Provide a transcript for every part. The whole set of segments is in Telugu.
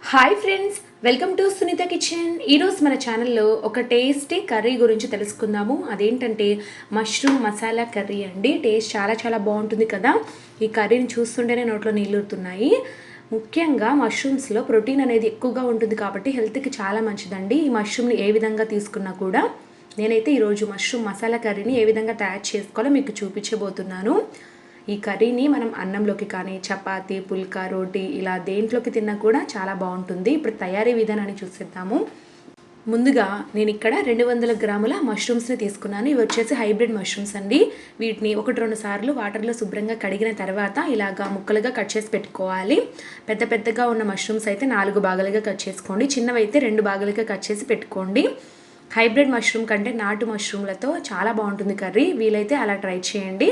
Hi friends, welcome to Sunitha kitchen. ఈరోజు మన ఛానల్లో ఒక టేస్టీ కర్రీ గురించి తెలుసుకుందాము. అదేంటంటే మష్రూమ్ మసాలా కర్రీ అండి. టేస్ట్ చాలా బాగుంటుంది కదా. ఈ కర్రీని చూస్తుంటేనే నోట్లో నీళ్ళురుతున్నాయి. ముఖ్యంగా మష్రూమ్స్లో ప్రోటీన్ అనేది ఎక్కువగా ఉంటుంది కాబట్టి హెల్త్కి చాలా మంచిదండి. ఈ మష్రూమ్ని ఏ విధంగా తీసుకున్నా కూడా నేనైతే ఈరోజు మష్రూమ్ మసాలా కర్రీని ఏ విధంగా తయారు చేసుకోవాలో మీకు చూపించబోతున్నాను. ఈ కర్రీని మనం అన్నంలోకి కానీ చపాతీ, పుల్కా, రోటీ ఇలా దేంట్లోకి తిన్నా కూడా చాలా బాగుంటుంది. ఇప్పుడు తయారీ విధానాన్ని చూసేద్దాము. ముందుగా నేను ఇక్కడ 200 గ్రాముల మష్రూమ్స్ని తీసుకున్నాను. ఇవి వచ్చేసి హైబ్రిడ్ మష్రూమ్స్ అండి. వీటిని 1-2 సార్లు వాటర్లో శుభ్రంగా కడిగిన తర్వాత ఇలాగా ముక్కలుగా కట్ చేసి పెట్టుకోవాలి. పెద్దగా ఉన్న మష్రూమ్స్ అయితే 4 భాగాలుగా కట్ చేసుకోండి. చిన్నవి అయితే 2 భాగాలుగా కట్ చేసి పెట్టుకోండి. హైబ్రిడ్ మష్రూమ్ కంటే నాటు మష్రూమ్లతో చాలా బాగుంటుంది కర్రీ. వీలైతే అలా ట్రై చేయండి.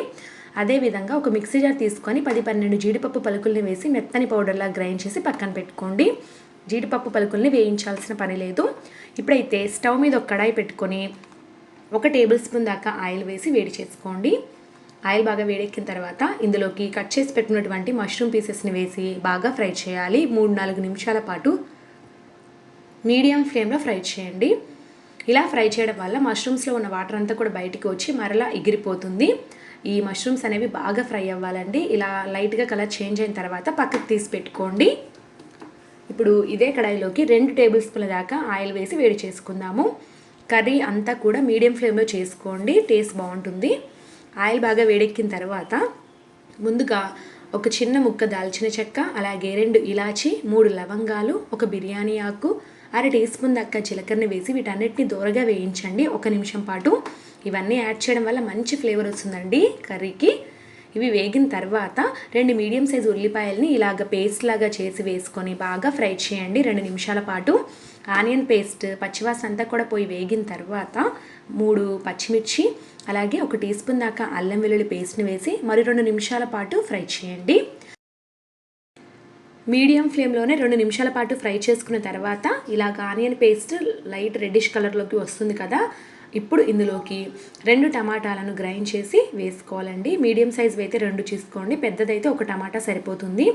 అదేవిధంగా ఒక మిక్సీ జార్ తీసుకొని 10-12 జీడిపప్పు పలుకుల్ని వేసి మెత్తని పౌడర్లా గ్రైండ్ చేసి పక్కన పెట్టుకోండి. జీడిపప్పు పలుకుల్ని వేయించాల్సిన పని లేదు. ఇప్పుడైతే స్టవ్ మీద ఒక కడాయి పెట్టుకొని 1 టేబుల్ స్పూన్ దాకా ఆయిల్ వేసి వేడి చేసుకోండి. ఆయిల్ బాగా వేడెక్కిన తర్వాత ఇందులోకి కట్ చేసి పెట్టుకున్నటువంటి మష్రూమ్ పీసెస్ని వేసి బాగా ఫ్రై చేయాలి. 3-4 నిమిషాల పాటు మీడియం ఫ్లేమ్లో ఫ్రై చేయండి. ఇలా ఫ్రై చేయడం వల్ల మష్రూమ్స్లో ఉన్న వాటర్ అంతా కూడా బయటికి వచ్చి మరలా ఎగిరిపోతుంది. ఈ మష్రూమ్స్ అనేవి బాగా ఫ్రై అవ్వాలండి. ఇలా లైట్గా కలర్ చేంజ్ అయిన తర్వాత పక్కకు తీసి పెట్టుకోండి. ఇప్పుడు ఇదే కడాయిలోకి 2 టేబుల్ స్పూన్ల దాకా ఆయిల్ వేసి వేడి చేసుకుందాము. కర్రీ అంతా కూడా మీడియం ఫ్లేమ్లో చేసుకోండి, టేస్ట్ బాగుంటుంది. ఆయిల్ బాగా వేడెక్కిన తర్వాత ముందుగా ఒక చిన్న ముక్క దాల్చిన చెక్క, అలాగే 2 ఇలాచి, 3 లవంగాలు, ఒక బిర్యానీ ఆకు, 1/2 టీ స్పూన్ దాకా జీలకర్రని వేసి వీటన్నిటిని దూరగా వేయించండి 1 నిమిషం పాటు. ఇవన్నీ యాడ్ చేయడం వల్ల మంచి ఫ్లేవర్ వస్తుందండి కర్రీకి. ఇవి వేగిన తర్వాత 2 మీడియం సైజు ఉల్లిపాయలని ఇలాగ పేస్ట్ లాగా చేసి వేసుకొని బాగా ఫ్రై చేయండి 2 నిమిషాల పాటు. ఆనియన్ పేస్ట్ పచ్చివాసన అంతా కూడా పోయి వేగిన తర్వాత 3 పచ్చిమిర్చి, అలాగే 1 టీ స్పూన్ దాకా అల్లం వెల్లుల్లి పేస్ట్ని వేసి మరి 2 నిమిషాల పాటు ఫ్రై చేయండి. మీడియం ఫ్లేమ్లోనే 2 నిమిషాల పాటు ఫ్రై చేసుకున్న తర్వాత ఇలాగ ఆనియన్ పేస్ట్ లైట్ రెడ్డిష్ కలర్లోకి వస్తుంది కదా. ఇప్పుడు ఇందులోకి 2 టమాటాలను గ్రైండ్ చేసి వేసుకోవాలండి. మీడియం సైజ్ అయితే 2 తీసుకోండి, పెద్దదైతే 1 టమాటా సరిపోతుంది.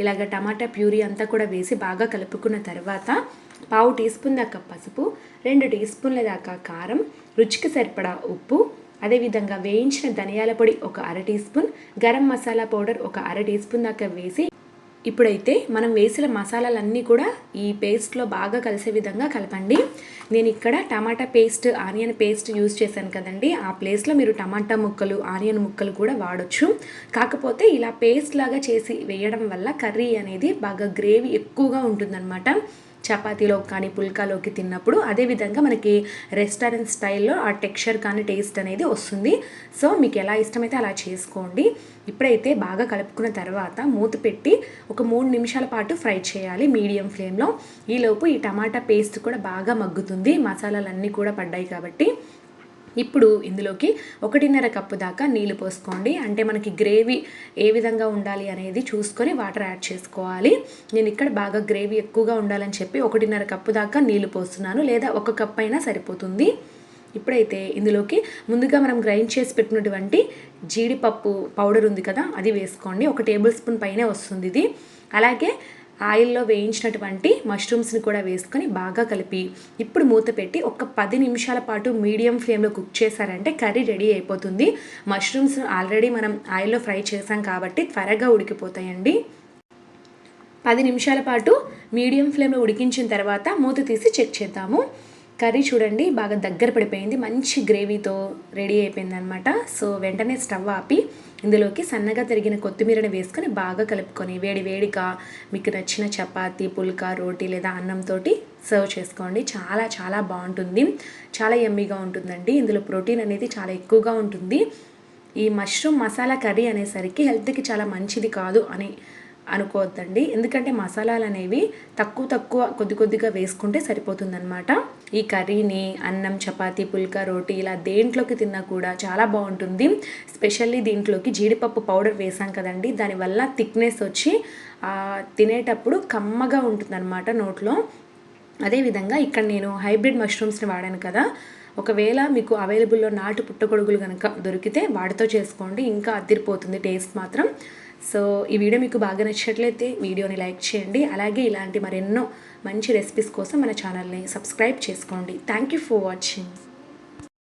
ఇలాగ టమాటా ప్యూరీ అంతా కూడా వేసి బాగా కలుపుకున్న తర్వాత 1/2 టీ స్పూన్ దాకా పసుపు, 2 టీ స్పూన్ల దాకా కారం, రుచికి సరిపడా ఉప్పు, అదేవిధంగా వేయించిన ధనియాల పొడి 1/2 teaspoon, garam masala powder 1/2 teaspoon దాకా వేసి ఇప్పుడైతే మనం వేసిన మసాలాలన్నీ కూడా ఈ పేస్ట్లో బాగా కలిసే విధంగా కలపండి. నేను ఇక్కడ టమాటా పేస్ట్, ఆనియన్ పేస్ట్ యూజ్ చేశాను కదండి. ఆ ప్లేస్లో మీరు టమాటా ముక్కలు, ఆనియన్ ముక్కలు కూడా వాడచ్చు. కాకపోతే ఇలా పేస్ట్ లాగా చేసి వేయడం వల్ల కర్రీ అనేది బాగా గ్రేవీ ఎక్కువగా ఉంటుందన్నమాట. చపాతీలో కానీ పుల్కాలోకి తిన్నప్పుడు అదేవిధంగా మనకి రెస్టారెంట్ స్టైల్లో ఆ టెక్స్చర్ కానీ టేస్ట్ అనేది వస్తుంది. సో మీకు ఎలా ఇష్టమైతే అలా చేసుకోండి. ఇప్పుడైతే బాగా కలుపుకున్న తర్వాత మూత పెట్టి ఒక 3 నిమిషాల పాటు ఫ్రై చేయాలి మీడియం ఫ్లేమ్లో. ఈలోపు ఈ టమాటా పేస్ట్ కూడా బాగా మగ్గుతుంది, మసాలాలన్నీ కూడా పడ్డాయి కాబట్టి. ఇప్పుడు ఇందులోకి 1.5 కప్పు దాకా నీళ్ళు పోసుకోండి. అంటే మనకి గ్రేవీ ఏ విధంగా ఉండాలి అనేది చూసుకొని వాటర్ యాడ్ చేసుకోవాలి. నేను ఇక్కడ బాగా గ్రేవీ ఎక్కువగా ఉండాలని చెప్పి 1.5 కప్పు దాకా నీళ్ళు పోస్తున్నాను, లేదా 1 కప్ అయినా సరిపోతుంది. ఇప్పుడైతే ఇందులోకి ముందుగా మనం గ్రైండ్ చేసి పెట్టినటువంటి జీడిపప్పు పౌడర్ ఉంది కదా, అది వేసుకోండి. 1 టేబుల్ స్పూన్ పైనే వస్తుంది ఇది. అలాగే ఆయిల్లో వేయించినటువంటి మష్రూమ్స్ని కూడా వేసుకొని బాగా కలిపి ఇప్పుడు మూత పెట్టి ఒక 10 నిమిషాల పాటు మీడియం ఫ్లేమ్లో కుక్ చేశారంటే కర్రీ రెడీ అయిపోతుంది. మష్రూమ్స్ ఆల్రెడీ మనం ఆయిల్లో ఫ్రై చేసాం కాబట్టి త్వరగా ఉడికిపోతాయండి. 10 నిమిషాల పాటు మీడియం ఫ్లేమ్లో ఉడికించిన తర్వాత మూత తీసి చెక్ చేద్దాము. కర్రీ చూడండి బాగా దగ్గర పడిపోయింది, మంచి గ్రేవీతో రెడీ అయిపోయింది అనమాట. సో వెంటనే స్టవ్ ఆపి ఇందులోకి సన్నగా తరిగిన కొత్తిమీరని వేసుకొని బాగా కలుపుకొని వేడిగా మీకు నచ్చిన చపాతీ, పుల్కా, రోటీ లేదా అన్నంతో సర్వ్ చేసుకోండి. చాలా బాగుంటుంది, చాలా యమ్మీగా ఉంటుందండి. ఇందులో ప్రోటీన్ అనేది చాలా ఎక్కువగా ఉంటుంది. ఈ మష్రూమ్ మసాలా కర్రీ అనేసరికి హెల్త్కి చాలా మంచిది కాదు అని అనుకోవద్దండి. ఎందుకంటే మసాలాలు అనేవి తక్కువ కొద్దిగా వేసుకుంటే సరిపోతుందన్నమాట. ఈ కర్రీని అన్నం, చపాతీ, పుల్కా, రోటీ ఇలా దేంట్లోకి తిన్నా కూడా చాలా బాగుంటుంది. స్పెషల్లీ దీంట్లోకి జీడిపప్పు పౌడర్ వేసాం కదండి, దానివల్ల థిక్నెస్ వచ్చి తినేటప్పుడు కమ్మగా ఉంటుందన్నమాట నోట్లో. అదేవిధంగా ఇక్కడ నేను హైబ్రిడ్ మష్రూమ్స్ని వాడాను కదా. ఒకవేళ మీకు అవైలబుల్లో నాటు పుట్టగొడుగులు కనుక దొరికితే వాటితో చేసుకోండి, ఇంకా అదిరిపోతుంది టేస్ట్ మాత్రం. సో ఈ వీడియో మీకు బాగా నచ్చినట్లయితే వీడియోని లైక్ చేయండి. అలాగే ఇలాంటి మరెన్నో మంచి రెసిపీస్ కోసం మన ఛానల్ని సబ్స్క్రైబ్ చేసుకోండి. Thank you for watching.